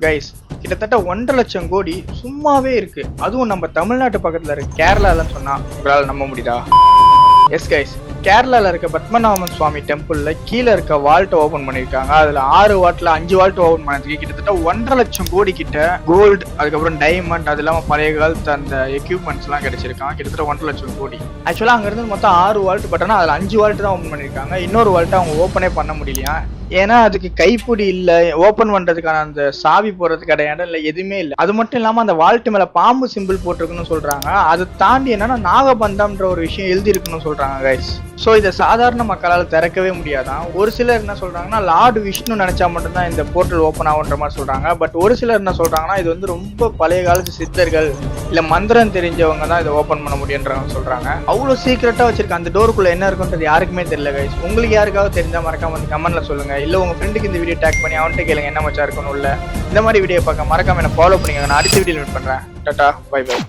Guys கிட்டத்தட்ட 1.5 லட்சம் கோடி சும்மாவே இருக்கு. அதுவும் நம்ம தமிழ்நாட்டு பக்கத்துல இருக்கு கேரளாலன்னு சொன்னா உங்களால நம்ப முடியுதா? எஸ் கைஸ், கேரளால இருக்க பத்மநாபன் சுவாமி டெம்பிள்ல கீழே இருக்க வால்ட் ஓபன் பண்ணிருக்காங்க. அதுல 6 வால்ட்ல 5 வால்ட் ஓபன் பண்ணதுக்கு கிட்டத்தட்ட 1.5 லட்சம் கோடி கிட்ட கோல்டு, அதுக்கப்புறம் டைமண்ட், அது இல்லாம பழைய காலத்து அந்த எக்யூப்மெண்ட்ஸ் எல்லாம் கிடைச்சிருக்காங்க. கிட்டத்தட்ட 1.5 லட்சம் கோடி. ஆக்சுவலா அங்க இருந்து மொத்தம் 6 வால்ட், பட் ஆனா அதுல 5 வால்ட் தான் ஓபன் பண்ணிருக்காங்க. இன்னொரு வால்ட் அவங்க ஓபனே பண்ண முடியலையா, ஏன்னா அதுக்கு கைப்பிடி இல்ல, ஓபன் பண்றதுக்கான அந்த சாவி போறதுக்கான இடம் இல்ல, எதுவுமே இல்ல. அது மட்டும் இல்லாம அந்த வால்ட் மேல பாம்பு சிம்பிள் போட்டிருக்குன்னு சொல்றாங்க. அதை தாண்டி என்னன்னா நாகபந்தம்ன்ற ஒரு விஷயம் எழுதி இருக்குன்னு சொல்றாங்க கைஸ். சோ இதை சாதாரண மக்களால் திறக்கவே முடியாதான். ஒரு சிலர் என்ன சொல்றாங்கன்னா லார்டு விஷ்ணு நினைச்சா மட்டும்தான் இந்த போர்ட்டல் ஓப்பன் ஆகுன்ற மாதிரி சொல்றாங்க. பட் ஒரு சிலர் என்ன சொல்றாங்கன்னா இது வந்து ரொம்ப பழைய காலத்து சித்தர்கள் இல்ல மந்திரம் தெரிஞ்சவங்க தான் இதை ஓப்பன் பண்ண முடியும்ன்றவங்க சொல்றாங்க. அவ்வளவு சீக்கிரட்டா வச்சிருக்க அந்த டோருக்குள்ள என்ன இருக்குன்றது யாருக்குமே தெரியல கைஸ். உங்களுக்கு யாருக்காவது தெரிஞ்சா மறக்காம வந்து கமெண்ட்ல சொல்லுங்க. இல்ல உங்க ஃப்ரெண்டுக்கு இந்த வீடியோ டேக் பண்ணி அவன்கிட்ட கேளுங்க என்ன மச்சா இருக்கணும். இல்ல இந்த மாதிரி வீடியோ பார்க்க மறக்காம என்ன ஃபாலோ பண்ணிக்கோங்க. நான் அடுத்த வீடியோ மீட் பண்றேன். Tata, bye by.